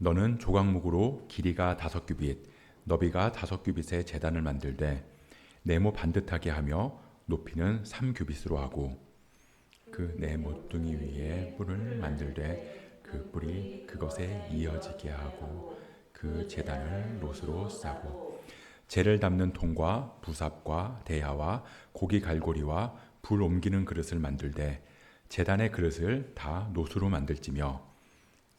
너는 조각목으로 길이가 5규빗, 너비가 5규빗의 제단을 만들되 네모 반듯하게 하며 높이는 3규빗으로 하고 그 네 모퉁이 위에 뿔을 만들되 그 뿔이 그것에 이어지게 하고 그 제단을 롯으로 싸고 재를 담는 통과 부삽과 대야와 고기 갈고리와 불 옮기는 그릇을 만들되 제단의 그릇을 다 놋으로 만들지며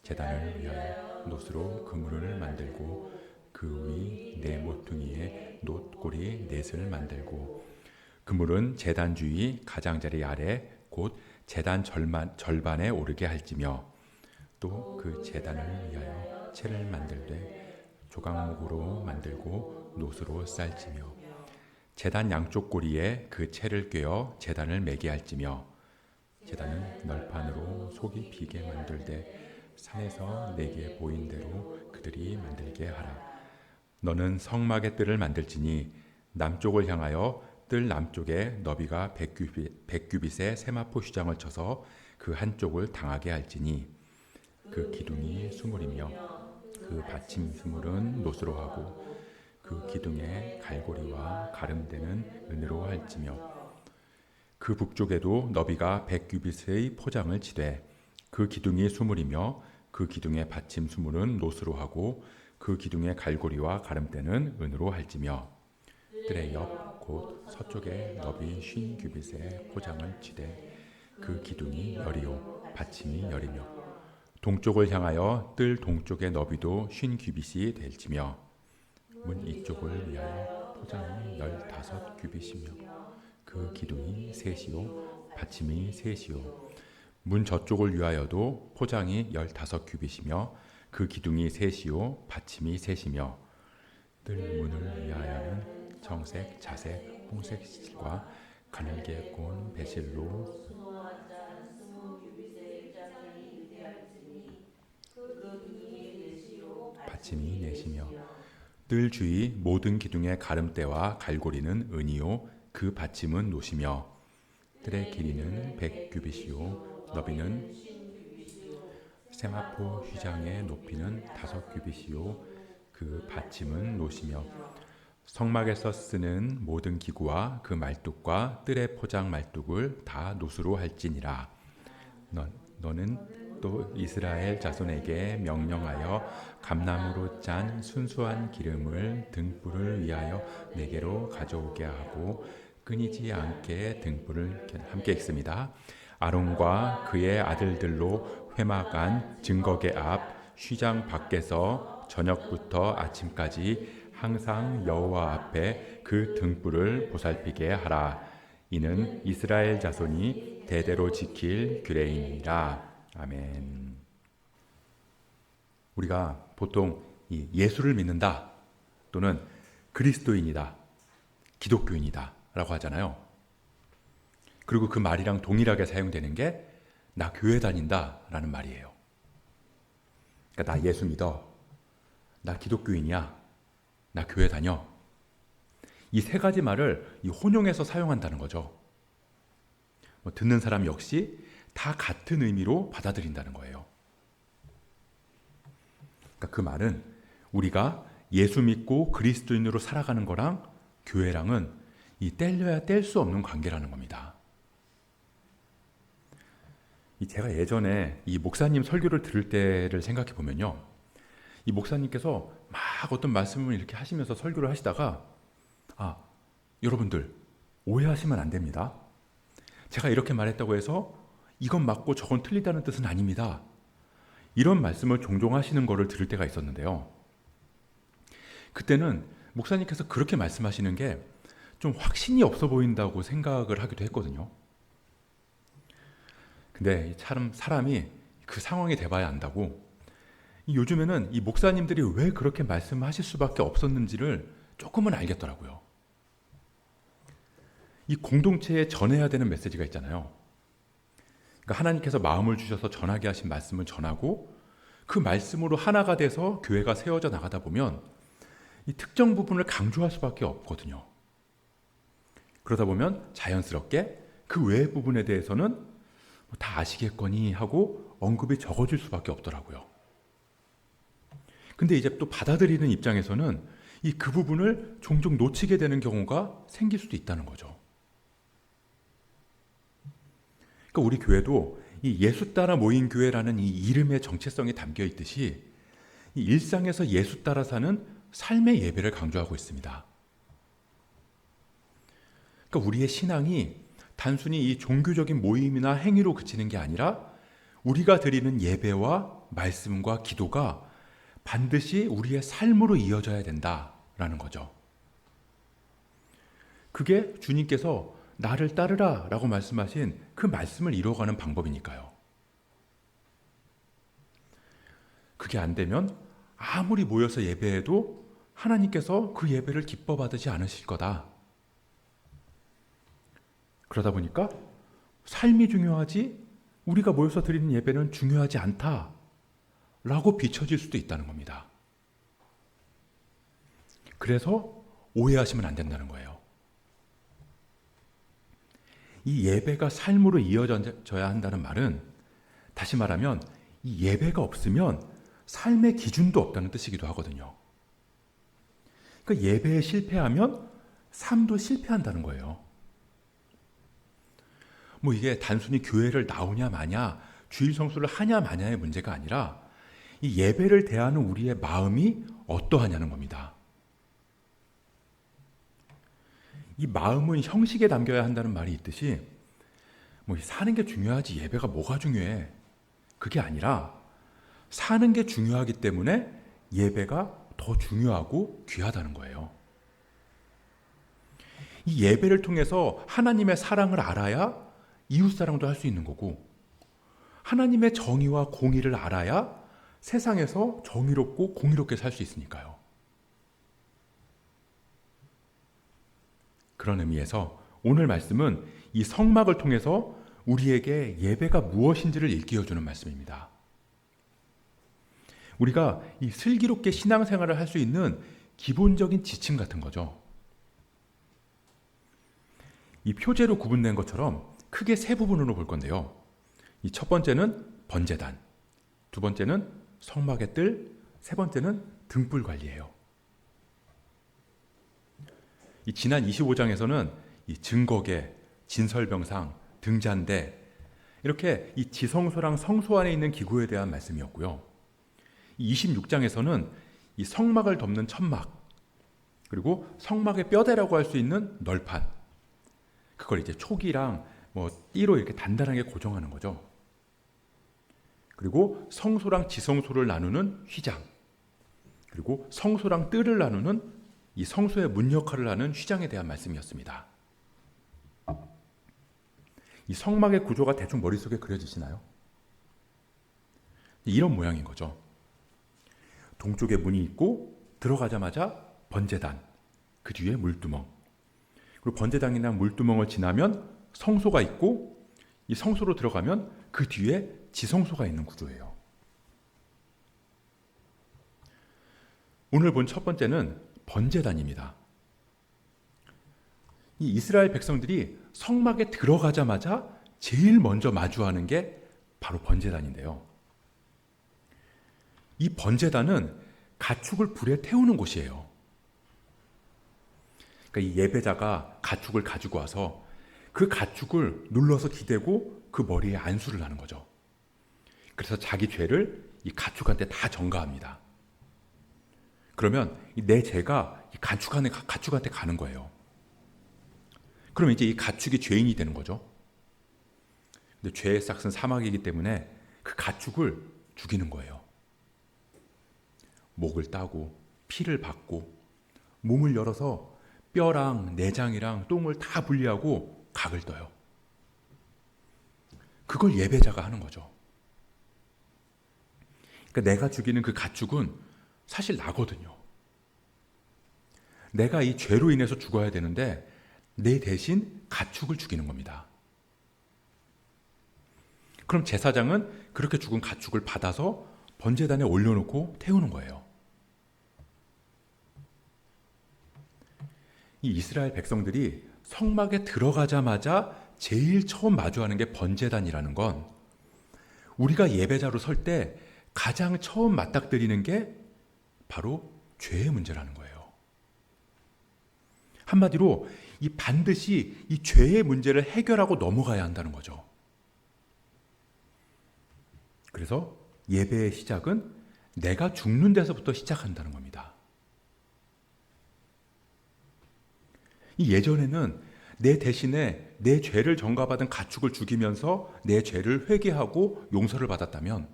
제단을 위하여 놋으로 그물을 만들고 그 위 네 모퉁이에 놋고리 넷을 만들고 그물은 제단 주위 가장자리 아래 곧 제단 절반에 오르게 할지며 또 그 제단을 위하여 채를 만들되 조각목으로 만들고 놋으로 쌀지며 제단 양쪽 고리에 그 채를 꿰어 제단을 매게 할지며 제단은 널판으로 속이 비게 만들되 산에서 내게 보인 대로 그들이 만들게 하라. 너는 성막의 뜰을 만들지니 남쪽을 향하여 뜰 남쪽에 너비가 100규빗의 세마포 휘장을 쳐서 그 한쪽을 당하게 할지니 그 기둥이 수물이며 그 받침 수물은 놋으로 하고 그 기둥의 갈고리와 가름대는 은으로 할지며 그 북쪽에도 너비가 100규빗의 포장을 치되 그 기둥이 수물이며 그 기둥의 받침 수물은 놋으로 하고 그 기둥의 갈고리와 가름대는 은으로 할지며 뜰의 옆 곧 서쪽에 너비 50규빗의 포장을 치되 그 기둥이 열이요 받침이 열이며 동쪽을 향하여 뜰 동쪽의 너비도 50규빗이 될지며 문 이쪽을 위하여 포장이 15규빗이며 그 기둥이 셋이요 받침이 셋이요 문 저쪽을 위하여도 포장이 15규빗이며 그 기둥이 셋이요 받침이 셋이며 뜰 문을 위하여는 정색, 자색, 홍색 실과 가늘게 꼰 배실로 받침이 넷이며 뜰 주위 모든 기둥의 가름대와 갈고리는 은이요 그 받침은 놋이며 뜰의 길이는 100규빗이요 너비는 세마포 휘장의 높이는 5규빗이요 그 받침은 놋이며 성막에서 쓰는 모든 기구와 그 말뚝과 뜰의 포장 말뚝을 다 놋으로 할지니라. 너는 또 이스라엘 자손에게 명령하여 감나무로 짠 순수한 기름을 등불을 위하여 내게로 가져오게 하고 끊이지 않게 등불을 함께 읽습니다. 아론과 그의 아들들로 회막안 증거계 앞 휘장 밖에서 저녁부터 아침까지 항상 여호와 앞에 그 등불을 보살피게 하라. 이는 이스라엘 자손이 대대로 지킬 규례이니라. 아멘. 우리가 보통 이 예수를 믿는다 또는 그리스도인이다, 기독교인이다 라고 하잖아요. 그리고 그 말이랑 동일하게 사용되는 게 나 교회 다닌다 라는 말이에요. 그러니까 나 예수 믿어, 나 기독교인이야, 나 교회 다녀. 이 세 가지 말을 혼용해서 사용한다는 거죠. 듣는 사람 역시 다 같은 의미로 받아들인다는 거예요. 그러니까 그 말은 우리가 예수 믿고 그리스도인으로 살아가는 거랑 교회랑은 이 뗄려야 뗄 수 없는 관계라는 겁니다. 제가 예전에 이 목사님 설교를 들을 때를 생각해 보면요, 이 목사님께서 막 어떤 말씀을 이렇게 하시면서 설교를 하시다가 여러분들 오해하시면 안 됩니다. 제가 이렇게 말했다고 해서 이건 맞고 저건 틀리다는 뜻은 아닙니다. 이런 말씀을 종종 하시는 거를 들을 때가 있었는데요. 그때는 목사님께서 그렇게 말씀하시는 게 좀 확신이 없어 보인다고 생각을 하기도 했거든요. 근데 참 사람이 그 상황이 돼봐야 안다고, 요즘에는 이 목사님들이 왜 그렇게 말씀하실 수밖에 없었는지를 조금은 알겠더라고요. 이 공동체에 전해야 되는 메시지가 있잖아요. 그러니까 하나님께서 마음을 주셔서 전하게 하신 말씀을 전하고 그 말씀으로 하나가 돼서 교회가 세워져 나가다 보면 이 특정 부분을 강조할 수밖에 없거든요. 그러다 보면 자연스럽게 그 외의 부분에 대해서는 다 아시겠거니 하고 언급이 적어질 수밖에 없더라고요. 근데 이제 또 받아들이는 입장에서는 그 부분을 종종 놓치게 되는 경우가 생길 수도 있다는 거죠. 그러니까 우리 교회도 이 예수 따라 모인 교회라는 이 이름의 정체성이 담겨 있듯이 이 일상에서 예수 따라 사는 삶의 예배를 강조하고 있습니다. 그러니까 우리의 신앙이 단순히 이 종교적인 모임이나 행위로 그치는 게 아니라 우리가 드리는 예배와 말씀과 기도가 반드시 우리의 삶으로 이어져야 된다라는 거죠. 그게 주님께서 나를 따르라 라고 말씀하신 그 말씀을 이루어가는 방법이니까요. 그게 안 되면 아무리 모여서 예배해도 하나님께서 그 예배를 기뻐 받으지 않으실 거다. 그러다 보니까 삶이 중요하지 우리가 모여서 드리는 예배는 중요하지 않다라고 비춰질 수도 있다는 겁니다. 그래서 오해하시면 안 된다는 거예요. 이 예배가 삶으로 이어져야 한다는 말은 다시 말하면 이 예배가 없으면 삶의 기준도 없다는 뜻이기도 하거든요. 그러니까 예배에 실패하면 삶도 실패한다는 거예요. 뭐 이게 단순히 교회를 나오냐 마냐, 주일 성수를 하냐 마냐의 문제가 아니라 이 예배를 대하는 우리의 마음이 어떠하냐는 겁니다. 이 마음은 형식에 담겨야 한다는 말이 있듯이 뭐 사는 게 중요하지 예배가 뭐가 중요해? 그게 아니라 사는 게 중요하기 때문에 예배가 더 중요하고 귀하다는 거예요. 이 예배를 통해서 하나님의 사랑을 알아야 이웃사랑도 할 수 있는 거고 하나님의 정의와 공의를 알아야 세상에서 정의롭고 공의롭게 살 수 있으니까요. 그런 의미에서 오늘 말씀은 이 성막을 통해서 우리에게 예배가 무엇인지를 일깨워주는 말씀입니다. 우리가 이 슬기롭게 신앙생활을 할 수 있는 기본적인 지침 같은 거죠. 이 표제로 구분된 것처럼 크게 세 부분으로 볼 건데요. 이 첫 번째는 번제단, 두 번째는 성막의 뜰, 세 번째는 등불 관리예요. 이 지난 25장에서는 이 증거계, 진설병상, 등잔대 이렇게 이 지성소랑 성소 안에 있는 기구에 대한 말씀이었고요. 이 26장에서는 이 성막을 덮는 천막 그리고 성막의 뼈대라고 할 수 있는 널판 그걸 이제 촉이랑 뭐 띠로 이렇게 단단하게 고정하는 거죠. 그리고 성소랑 지성소를 나누는 휘장 그리고 성소랑 뜰을 나누는 이 성소의 문 역할을 하는 휘장에 대한 말씀이었습니다. 이 성막의 구조가 대충 머릿속에 그려지시나요? 이런 모양인 거죠. 동쪽에 문이 있고 들어가자마자 번제단, 그 뒤에 물두멍 그리고 번제단이나 물두멍을 지나면 성소가 있고 이 성소로 들어가면 그 뒤에 지성소가 있는 구조예요. 오늘 본 첫 번째는 번제단입니다. 이 이스라엘 백성들이 성막에 들어가자마자 제일 먼저 마주하는 게 바로 번제단인데요. 이 번제단은 가축을 불에 태우는 곳이에요. 그러니까 이 예배자가 가축을 가지고 와서 그 가축을 눌러서 기대고 그 머리에 안수를 하는 거죠. 그래서 자기 죄를 이 가축한테 다 전가합니다. 그러면 내 죄가 이 가축한테 가는 거예요. 그럼 이제 이 가축이 죄인이 되는 거죠. 근데 죄의 싹은 사막이기 때문에 그 가축을 죽이는 거예요. 목을 따고 피를 받고 몸을 열어서 뼈랑 내장이랑 똥을 다 분리하고 각을 떠요. 그걸 예배자가 하는 거죠. 그러니까 내가 죽이는 그 가축은 사실 나거든요. 내가 이 죄로 인해서 죽어야 되는데 내 대신 가축을 죽이는 겁니다. 그럼 제사장은 그렇게 죽은 가축을 받아서 번제단에 올려놓고 태우는 거예요. 이 이스라엘 백성들이 성막에 들어가자마자 제일 처음 마주하는 게 번제단이라는 건 우리가 예배자로 설 때 가장 처음 맞닥뜨리는 게 바로 죄의 문제라는 거예요. 한마디로 이 반드시 이 죄의 문제를 해결하고 넘어가야 한다는 거죠. 그래서 예배의 시작은 내가 죽는 데서부터 시작한다는 겁니다. 이 예전에는 내 대신에 내 죄를 전가받은 가축을 죽이면서 내 죄를 회개하고 용서를 받았다면,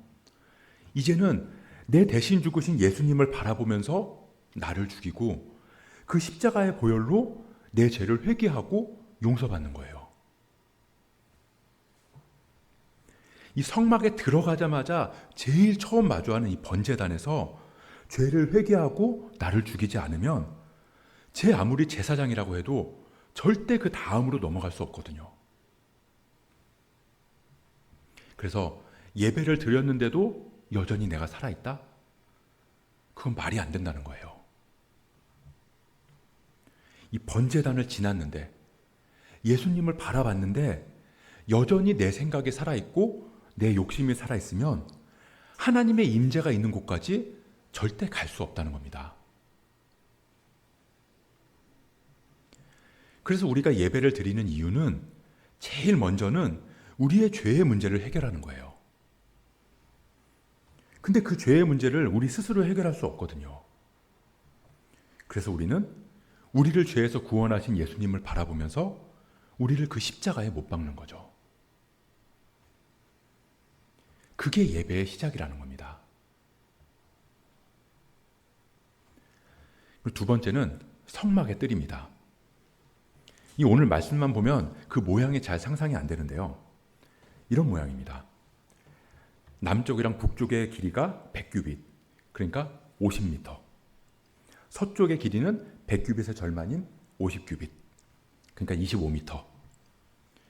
이제는 내 대신 죽으신 예수님을 바라보면서 나를 죽이고 그 십자가의 보혈로 내 죄를 회개하고 용서받는 거예요. 이 성막에 들어가자마자 제일 처음 마주하는 이 번제단에서 죄를 회개하고 나를 죽이지 않으면 제 아무리 제사장이라고 해도 절대 그 다음으로 넘어갈 수 없거든요. 그래서 예배를 드렸는데도 여전히 내가 살아있다? 그건 말이 안 된다는 거예요. 이 번제단을 지났는데, 예수님을 바라봤는데 여전히 내 생각이 살아있고 내 욕심이 살아있으면 하나님의 임재가 있는 곳까지 절대 갈 수 없다는 겁니다. 그래서 우리가 예배를 드리는 이유는 제일 먼저는 우리의 죄의 문제를 해결하는 거예요. 근데 그 죄의 문제를 우리 스스로 해결할 수 없거든요. 그래서 우리는 우리를 죄에서 구원하신 예수님을 바라보면서 우리를 그 십자가에 못 박는 거죠. 그게 예배의 시작이라는 겁니다. 그리고 두 번째는 성막의 뜰입니다. 이 오늘 말씀만 보면 그 모양이 잘 상상이 안 되는데요. 이런 모양입니다. 남쪽이랑 북쪽의 길이가 100규빗, 그러니까 50m. 서쪽의 길이는 100규빗의 절반인 50규빗, 그러니까 25m.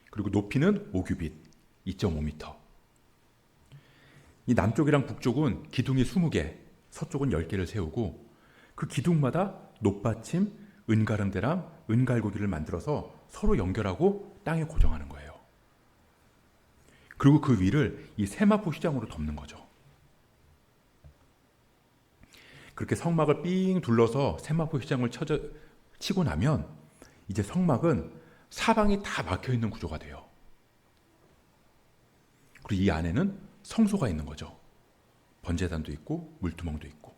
그리고 높이는 5규빗, 2.5m. 이 남쪽이랑 북쪽은 기둥이 20개, 서쪽은 10개를 세우고 그 기둥마다 높받침, 은가름대랑 은갈고기를 만들어서 서로 연결하고 땅에 고정하는 거예요. 그리고 그 위를 이 세마포 시장으로 덮는 거죠. 그렇게 성막을 삥 둘러서 세마포 시장을 치고 나면 이제 성막은 사방이 다 막혀 있는 구조가 돼요. 그리고 이 안에는 성소가 있는 거죠. 번제단도 있고 물두멍도 있고.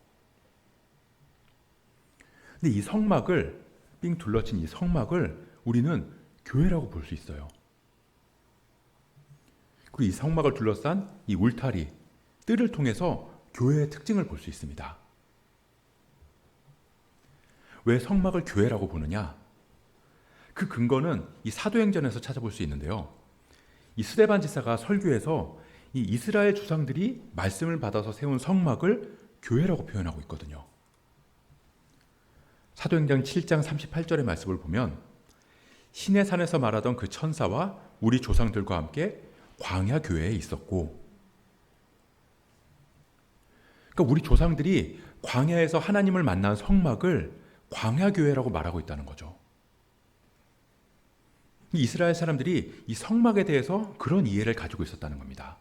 근데 이 성막을 삥 둘러친 이 성막을 우리는 교회라고 볼 수 있어요. 그리고 이 성막을 둘러싼 이 울타리, 뜰을 통해서 교회의 특징을 볼 수 있습니다. 왜 성막을 교회라고 보느냐? 그 근거는 이 사도행전에서 찾아볼 수 있는데요. 이 스데반 지사가 설교에서 이 이스라엘 조상들이 말씀을 받아서 세운 성막을 교회라고 표현하고 있거든요. 사도행전 7장 38절의 말씀을 보면 신의 산에서 말하던 그 천사와 우리 조상들과 함께 광야 교회에 있었고, 그러니까 우리 조상들이 광야에서 하나님을 만난 성막을 광야 교회라고 말하고 있다는 거죠. 이스라엘 사람들이 이 성막에 대해서 그런 이해를 가지고 있었다는 겁니다.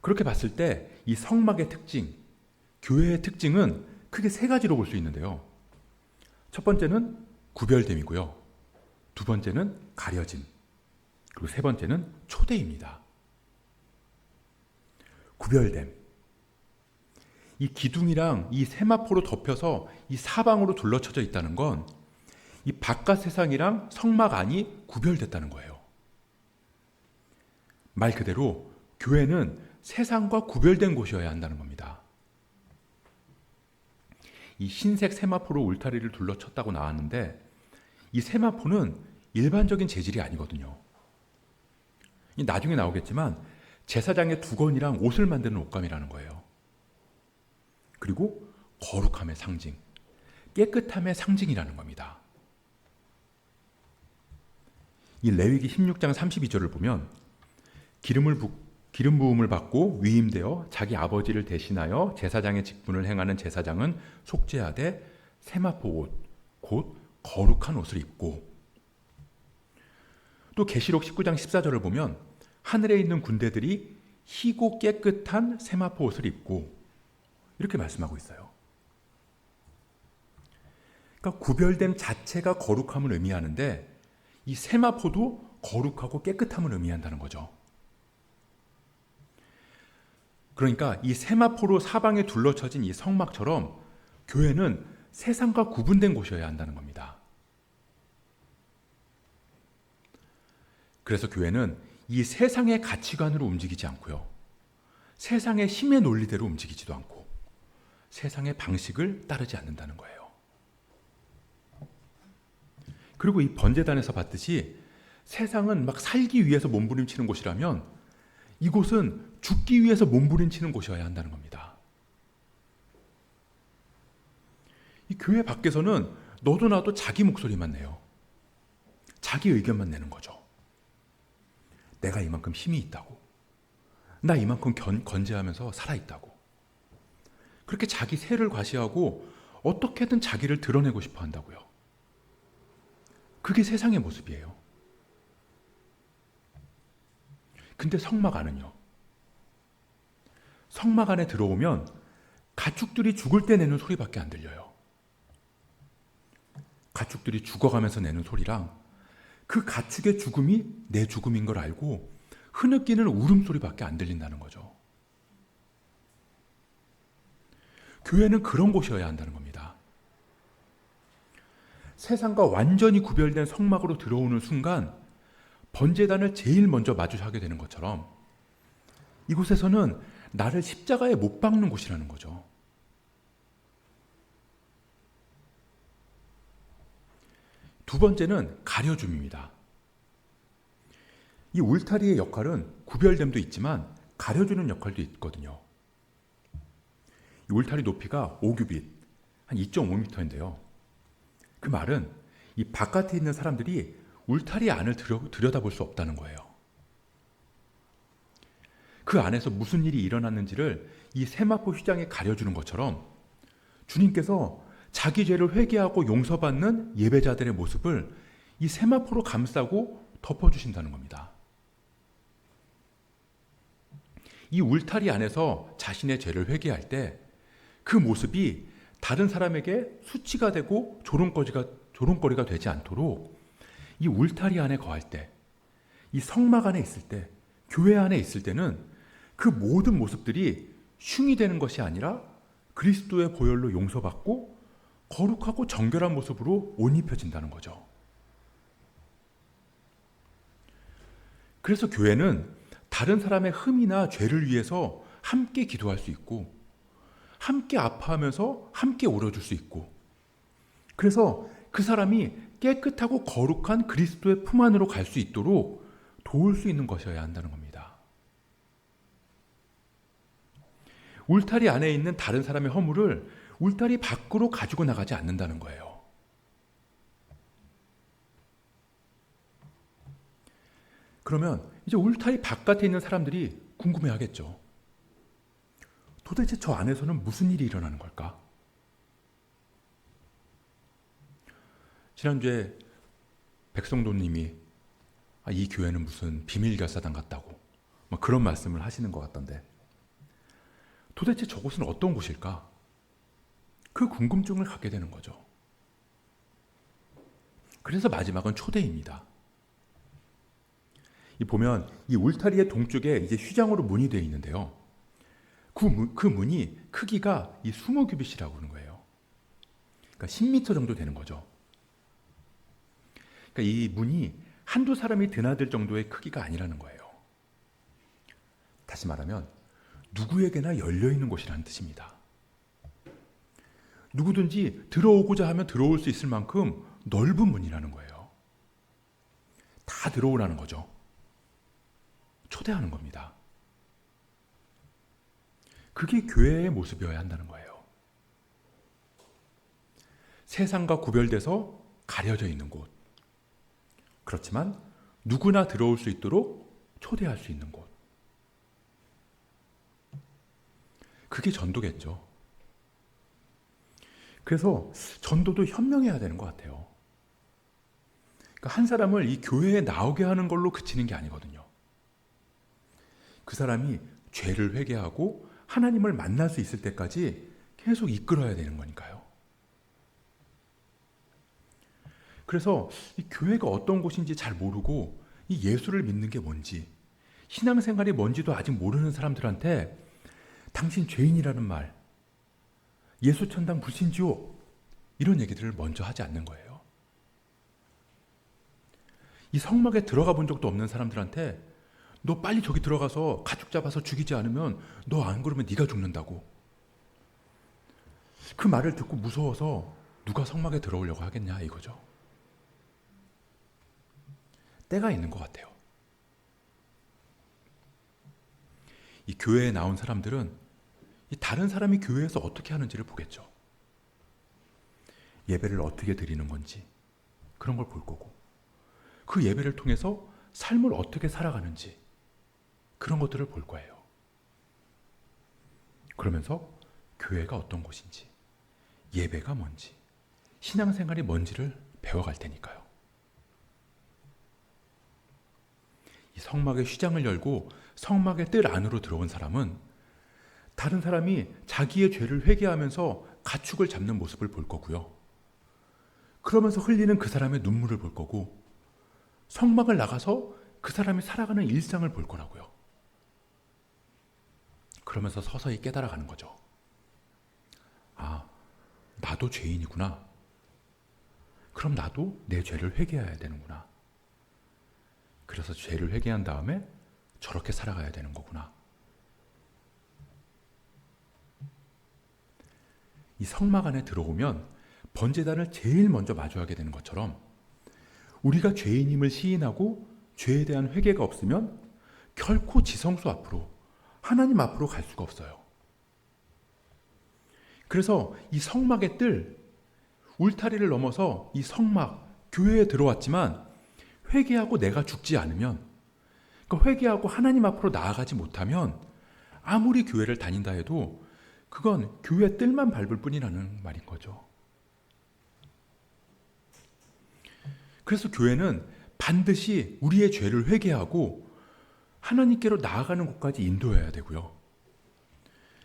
그렇게 봤을 때 이 성막의 특징, 교회의 특징은 크게 세 가지로 볼 수 있는데요. 첫 번째는 구별됨이고요. 두 번째는 가려짐. 그리고 세 번째는 초대입니다. 구별됨. 이 기둥이랑 이 세마포로 덮여서 이 사방으로 둘러쳐져 있다는 건 이 바깥 세상이랑 성막 안이 구별됐다는 거예요. 말 그대로 교회는 세상과 구별된 곳이어야 한다는 겁니다. 이 흰색 세마포로 울타리를 둘러쳤다고 나왔는데 이 세마포는 일반적인 재질이 아니거든요. 나중에 나오겠지만 제사장의 두건이랑 옷을 만드는 옷감이라는 거예요. 그리고 거룩함의 상징, 깨끗함의 상징이라는 겁니다. 이 레위기 16장 32절을 보면 기름 부음을 받고 위임되어 자기 아버지를 대신하여 제사장의 직분을 행하는 제사장은 속죄하되 세마포 옷, 곧 거룩한 옷을 입고, 또 계시록 19장 14절을 보면 하늘에 있는 군대들이 희고 깨끗한 세마포 옷을 입고 이렇게 말씀하고 있어요. 그러니까 구별됨 자체가 거룩함을 의미하는데 이 세마포도 거룩하고 깨끗함을 의미한다는 거죠. 그러니까 이 세마포로 사방에 둘러쳐진 이 성막처럼 교회는 세상과 구분된 곳이어야 한다는 겁니다. 그래서 교회는 이 세상의 가치관으로 움직이지 않고요. 세상의 힘의 논리대로 움직이지도 않고 세상의 방식을 따르지 않는다는 거예요. 그리고 이 번제단에서 봤듯이 세상은 막 살기 위해서 몸부림치는 곳이라면 이곳은 죽기 위해서 몸부림치는 곳이어야 한다는 겁니다. 이 교회 밖에서는 너도 나도 자기 목소리만 내요. 자기 의견만 내는 거죠. 내가 이만큼 힘이 있다고. 나 이만큼 건재하면서 살아있다고. 그렇게 자기 세를 과시하고 어떻게든 자기를 드러내고 싶어 한다고요. 그게 세상의 모습이에요. 근데 성막 안은요. 성막 안에 들어오면 가축들이 죽을 때 내는 소리밖에 안 들려요. 가축들이 죽어가면서 내는 소리랑 그 가축의 죽음이 내 죽음인 걸 알고 흐느끼는 울음소리밖에 안 들린다는 거죠. 교회는 그런 곳이어야 한다는 겁니다. 세상과 완전히 구별된 성막으로 들어오는 순간 번제단을 제일 먼저 마주하게 되는 것처럼 이곳에서는 나를 십자가에 못 박는 곳이라는 거죠. 두 번째는 가려줌입니다. 이 울타리의 역할은 구별됨도 있지만 가려주는 역할도 있거든요. 이 울타리 높이가 5규빗, 한 2.5m인데요. 그 말은 이 바깥에 있는 사람들이 울타리 안을 들여다볼 수 없다는 거예요. 그 안에서 무슨 일이 일어났는지를 이 세마포 휘장에 가려주는 것처럼 주님께서 자기 죄를 회개하고 용서받는 예배자들의 모습을 이 세마포로 감싸고 덮어주신다는 겁니다. 이 울타리 안에서 자신의 죄를 회개할 때 그 모습이 다른 사람에게 수치가 되고 조롱거리가 되지 않도록 이 울타리 안에 거할 때, 이 성막 안에 있을 때, 교회 안에 있을 때는 그 모든 모습들이 흉이 되는 것이 아니라 그리스도의 보혈로 용서받고 거룩하고 정결한 모습으로 옷 입혀진다는 거죠. 그래서 교회는 다른 사람의 흠이나 죄를 위해서 함께 기도할 수 있고 함께 아파하면서 함께 울어줄 수 있고 그래서 그 사람이 깨끗하고 거룩한 그리스도의 품 안으로 갈 수 있도록 도울 수 있는 것이어야 한다는 겁니다. 울타리 안에 있는 다른 사람의 허물을 울타리 밖으로 가지고 나가지 않는다는 거예요. 그러면 이제 울타리 바깥에 있는 사람들이 궁금해하겠죠. 도대체 저 안에서는 무슨 일이 일어나는 걸까? 지난주에 백성도님이 이 교회는 무슨 비밀결사단 같다고 그런 말씀을 하시는 것 같던데 도대체 저곳은 어떤 곳일까? 그 궁금증을 갖게 되는 거죠. 그래서 마지막은 초대입니다. 보면 이 울타리의 동쪽에 이제 휘장으로 문이 되어 있는데요. 그 문이 크기가 이 20규빗이라고 하는 거예요. 그러니까 10m 정도 되는 거죠. 그러니까 이 문이 한두 사람이 드나들 정도의 크기가 아니라는 거예요. 다시 말하면 누구에게나 열려있는 곳이라는 뜻입니다. 누구든지 들어오고자 하면 들어올 수 있을 만큼 넓은 문이라는 거예요. 다 들어오라는 거죠. 초대하는 겁니다. 그게 교회의 모습이어야 한다는 거예요. 세상과 구별돼서 가려져 있는 곳. 그렇지만 누구나 들어올 수 있도록 초대할 수 있는 곳. 그게 전도겠죠. 그래서 전도도 현명해야 되는 것 같아요. 그러니까 한 사람을 이 교회에 나오게 하는 걸로 그치는 게 아니거든요. 그 사람이 죄를 회개하고 하나님을 만날 수 있을 때까지 계속 이끌어야 되는 거니까요. 그래서 이 교회가 어떤 곳인지 잘 모르고 이 예수를 믿는 게 뭔지, 신앙생활이 뭔지도 아직 모르는 사람들한테 당신 죄인이라는 말, 예수 천당 불신지옥, 이런 얘기들을 먼저 하지 않는 거예요. 이 성막에 들어가 본 적도 없는 사람들한테 너 빨리 저기 들어가서 가축 잡아서 죽이지 않으면 너 안 그러면 네가 죽는다고. 그 말을 듣고 무서워서 누가 성막에 들어오려고 하겠냐 이거죠. 때가 있는 것 같아요. 이 교회에 나온 사람들은 이 다른 사람이 교회에서 어떻게 하는지를 보겠죠. 예배를 어떻게 드리는 건지 그런 걸 볼 거고, 그 예배를 통해서 삶을 어떻게 살아가는지 그런 것들을 볼 거예요. 그러면서 교회가 어떤 곳인지, 예배가 뭔지, 신앙생활이 뭔지를 배워갈 테니까요. 이 성막의 휘장을 열고 성막의 뜰 안으로 들어온 사람은 다른 사람이 자기의 죄를 회개하면서 가축을 잡는 모습을 볼 거고요. 그러면서 흘리는 그 사람의 눈물을 볼 거고, 성막을 나가서 그 사람이 살아가는 일상을 볼 거라고요. 그러면서 서서히 깨달아가는 거죠. 아, 나도 죄인이구나. 그럼 나도 내 죄를 회개해야 되는구나. 그래서 죄를 회개한 다음에 저렇게 살아가야 되는 거구나. 이 성막 안에 들어오면 번제단을 제일 먼저 마주하게 되는 것처럼, 우리가 죄인임을 시인하고 죄에 대한 회개가 없으면 결코 지성소 앞으로, 하나님 앞으로 갈 수가 없어요. 그래서 이 성막의 뜰, 울타리를 넘어서 이 성막, 교회에 들어왔지만 회개하고 내가 죽지 않으면, 그러니까 회개하고 하나님 앞으로 나아가지 못하면 아무리 교회를 다닌다 해도 그건 교회 뜰만 밟을 뿐이라는 말인 거죠. 그래서 교회는 반드시 우리의 죄를 회개하고 하나님께로 나아가는 곳까지 인도해야 되고요.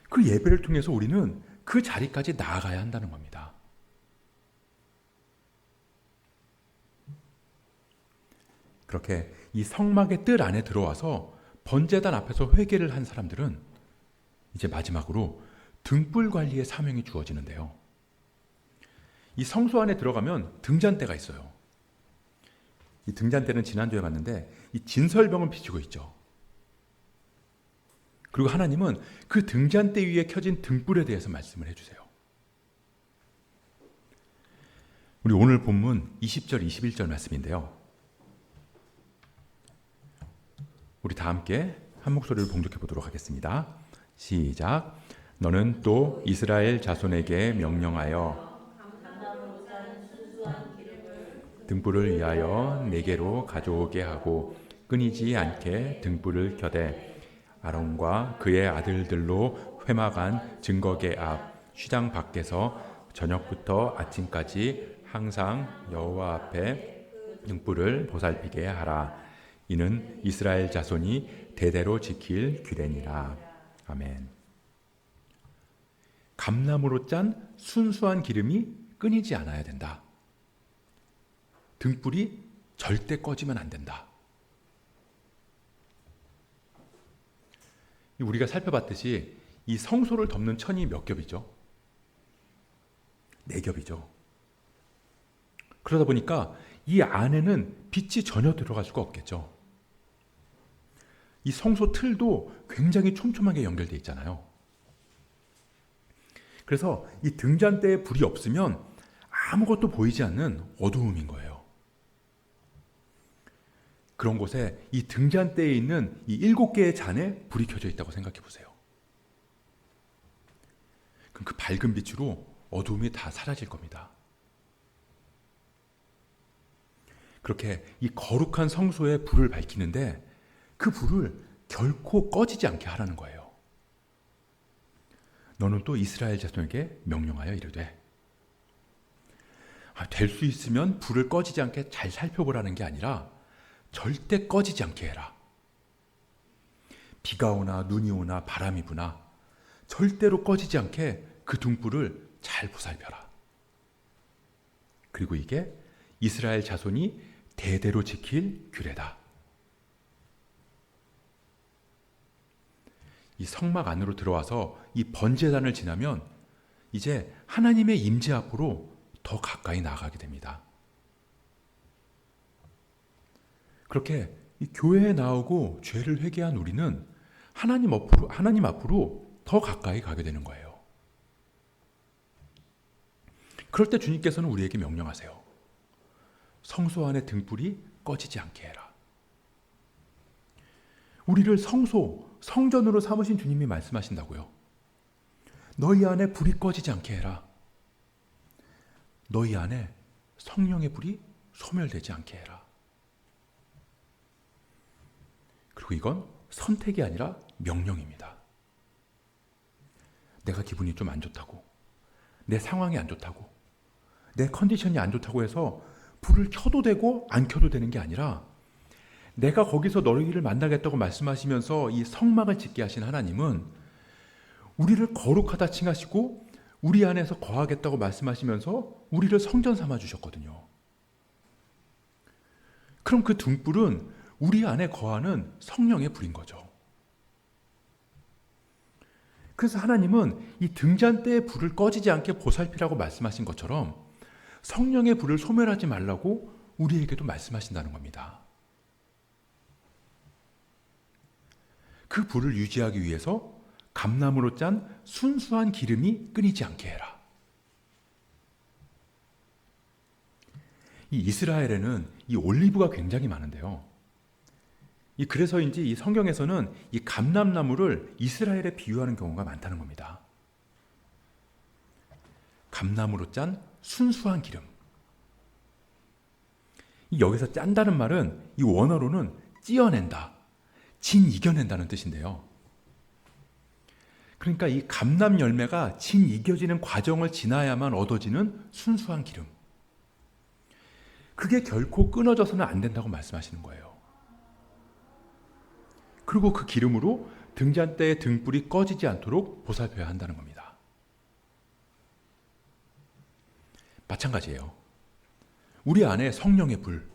그 예배를 통해서 우리는 그 자리까지 나아가야 한다는 겁니다. 그렇게 이 성막의 뜰 안에 들어와서 번제단 앞에서 회개를 한 사람들은 이제 마지막으로 등불 관리의 사명이 주어지는데요. 이 성소 안에 들어가면 등잔대가 있어요. 이 등잔대는 지난주에 봤는데 이 진설병을 비추고 있죠. 그리고 하나님은 그 등잔대 위에 켜진 등불에 대해서 말씀을 해주세요. 우리 오늘 본문 20절, 21절 말씀인데요. 우리 다 함께 한 목소리를 봉독해 보도록 하겠습니다. 시작. 너는 또 이스라엘 자손에게 명령하여 등불을 위하여 네게로 가져오게 하고 끊이지 않게 등불을 켜되 아론과 그의 아들들로 회막안 증거계 앞 휘장 밖에서 저녁부터 아침까지 항상 여호와 앞에 등불을 보살피게 하라. 이는 이스라엘 자손이 대대로 지킬 규례니라. 아멘. 감나무로 짠 순수한 기름이 끊이지 않아야 된다. 등불이 절대 꺼지면 안 된다. 우리가 살펴봤듯이 이 성소를 덮는 천이 몇 겹이죠? 4겹이죠. 그러다 보니까 이 안에는 빛이 전혀 들어갈 수가 없겠죠. 이 성소 틀도 굉장히 촘촘하게 연결되어 있잖아요. 그래서 이 등잔대에 불이 없으면 아무것도 보이지 않는 어두움인 거예요. 그런 곳에 이 등잔대에 있는 이 7개의 잔에 불이 켜져 있다고 생각해 보세요. 그럼 그 밝은 빛으로 어두움이 다 사라질 겁니다. 그렇게 이 거룩한 성소에 불을 밝히는데 그 불을 결코 꺼지지 않게 하라는 거예요. 너는 또 이스라엘 자손에게 명령하여 이르되, 될 수 있으면 불을 꺼지지 않게 잘 살펴보라는 게 아니라 절대 꺼지지 않게 해라. 비가 오나 눈이 오나 바람이 부나 절대로 꺼지지 않게 그 등불을 잘 보살펴라. 그리고 이게 이스라엘 자손이 대대로 지킬 규례다. 이 성막 안으로 들어와서 이 번제단을 지나면 이제 하나님의 임재 앞으로 더 가까이 나아가게 됩니다. 그렇게 이 교회에 나오고 죄를 회개한 우리는 하나님 앞으로 더 가까이 가게 되는 거예요. 그럴 때 주님께서는 우리에게 명령하세요. 성소 안의 등불이 꺼지지 않게 해라. 우리를 성전으로 삼으신 주님이 말씀하신다고요. 너희 안에 불이 꺼지지 않게 해라. 너희 안에 성령의 불이 소멸되지 않게 해라. 그리고 이건 선택이 아니라 명령입니다. 내가 기분이 좀 안 좋다고, 내 상황이 안 좋다고, 내 컨디션이 안 좋다고 해서 불을 켜도 되고 안 켜도 되는 게 아니라 내가 거기서 너희를 만나겠다고 말씀하시면서 이 성막을 짓게 하신 하나님은 우리를 거룩하다 칭하시고 우리 안에서 거하겠다고 말씀하시면서 우리를 성전 삼아 주셨거든요. 그럼 그 등불은 우리 안에 거하는 성령의 불인 거죠. 그래서 하나님은 이 등잔대의 불을 꺼지지 않게 보살피라고 말씀하신 것처럼 성령의 불을 소멸하지 말라고 우리에게도 말씀하신다는 겁니다. 그 불을 유지하기 위해서 감나무로 짠 순수한 기름이 끊이지 않게 해라. 이 이스라엘에는 이 올리브가 굉장히 많은데요. 그래서인지 이 성경에서는 이 감람나무를 이스라엘에 비유하는 경우가 많다는 겁니다. 감나무로 짠 순수한 기름. 여기서 짠다는 말은 이 원어로는 찌어낸다, 이겨낸다는 뜻인데요. 그러니까 이 감람 열매가 이겨지는 과정을 지나야만 얻어지는 순수한 기름. 그게 결코 끊어져서는 안 된다고 말씀하시는 거예요. 그리고 그 기름으로 등잔대의 등불이 꺼지지 않도록 보살펴야 한다는 겁니다. 마찬가지예요. 우리 안에 성령의 불,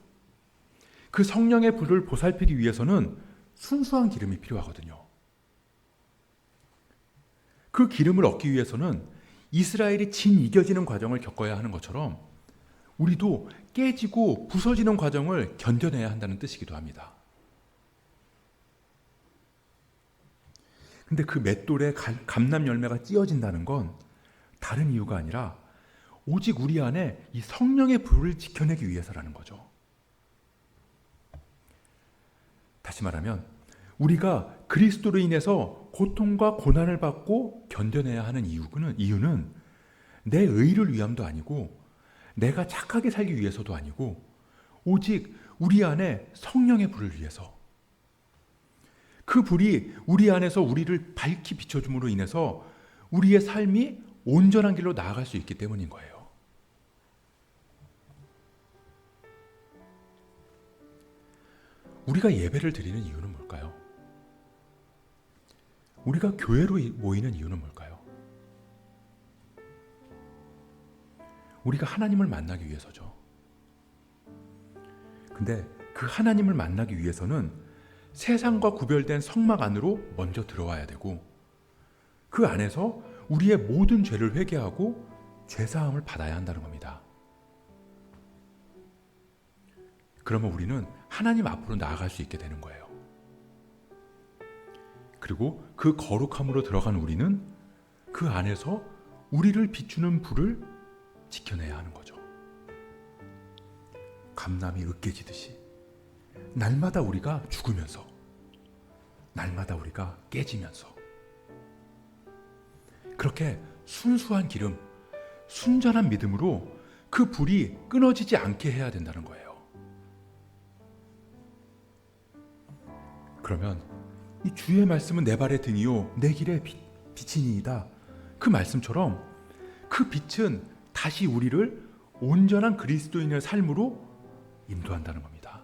그 성령의 불을 보살피기 위해서는 순수한 기름이 필요하거든요. 그 기름을 얻기 위해서는 이스라엘이 이겨지는 과정을 겪어야 하는 것처럼 우리도 깨지고 부서지는 과정을 견뎌내야 한다는 뜻이기도 합니다. 근데 그 맷돌에 감람 열매가 찌어진다는 건 다른 이유가 아니라 오직 우리 안에 이 성령의 불을 지켜내기 위해서라는 거죠. 다시 말하면 우리가 그리스도로 인해서 고통과 고난을 받고 견뎌내야 하는 이유는 내 의를 위함도 아니고 내가 착하게 살기 위해서도 아니고 오직 우리 안에 성령의 불을 위해서, 그 불이 우리 안에서 우리를 밝히 비춰줌으로 인해서 우리의 삶이 온전한 길로 나아갈 수 있기 때문인 거예요. 우리가 예배를 드리는 이유는 뭘까요? 우리가 교회로 모이는 이유는 뭘까요? 우리가 하나님을 만나기 위해서죠. 근데 그 하나님을 만나기 위해서는 세상과 구별된 성막 안으로 먼저 들어와야 되고 그 안에서 우리의 모든 죄를 회개하고 죄사함을 받아야 한다는 겁니다. 그러면 우리는 하나님 앞으로 나아갈 수 있게 되는 거예요. 그리고 그 거룩함으로 들어간 우리는 그 안에서 우리를 비추는 불을 지켜내야 하는 거죠. 감람이 으깨지듯이 날마다 우리가 죽으면서, 날마다 우리가 깨지면서, 그렇게 순수한 기름, 순전한 믿음으로 그 불이 끊어지지 않게 해야 된다는 거예요. 그러면 이 주의 말씀은 내 발의 등이요 내 길의 빛이니이다, 그 말씀처럼 그 빛은 다시 우리를 온전한 그리스도인의 삶으로 인도한다는 겁니다.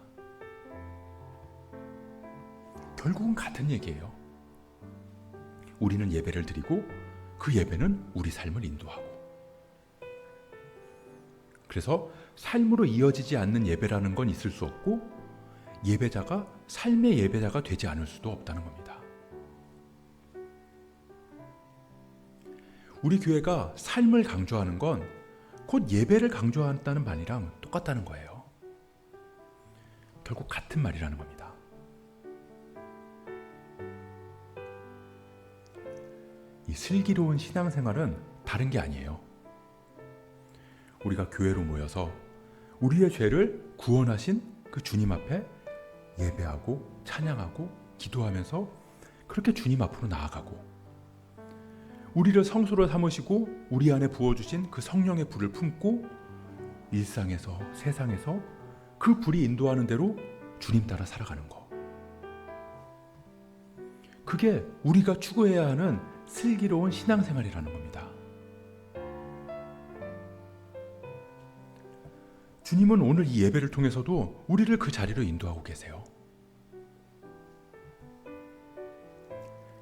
결국은 같은 얘기예요. 우리는 예배를 드리고 그 예배는 우리 삶을 인도하고, 그래서 삶으로 이어지지 않는 예배라는 건 있을 수 없고, 예배자가 삶의 예배자가 되지 않을 수도 없다는 겁니다. 우리 교회가 삶을 강조하는 건 곧 예배를 강조한다는 말이랑 똑같다는 거예요. 결국 같은 말이라는 겁니다. 이 슬기로운 신앙생활은 다른 게 아니에요. 우리가 교회로 모여서 우리의 죄를 구원하신 그 주님 앞에 예배하고 찬양하고 기도하면서 그렇게 주님 앞으로 나아가고, 우리를 성소로 삼으시고 우리 안에 부어주신 그 성령의 불을 품고 일상에서 세상에서 그 불이 인도하는 대로 주님 따라 살아가는 거. 그게 우리가 추구해야 하는 슬기로운 신앙생활이라는 겁니다. 주님은 오늘 이 예배를 통해서도 우리를 그 자리로 인도하고 계세요.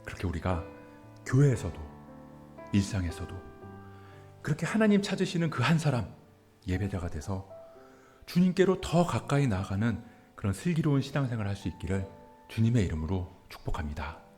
그렇게 우리가 교회에서도 일상에서도 그렇게 하나님 찾으시는 그 한 사람, 예배자가 돼서 주님께로 더 가까이 나아가는 그런 슬기로운 신앙생활을 할 수 있기를 주님의 이름으로 축복합니다.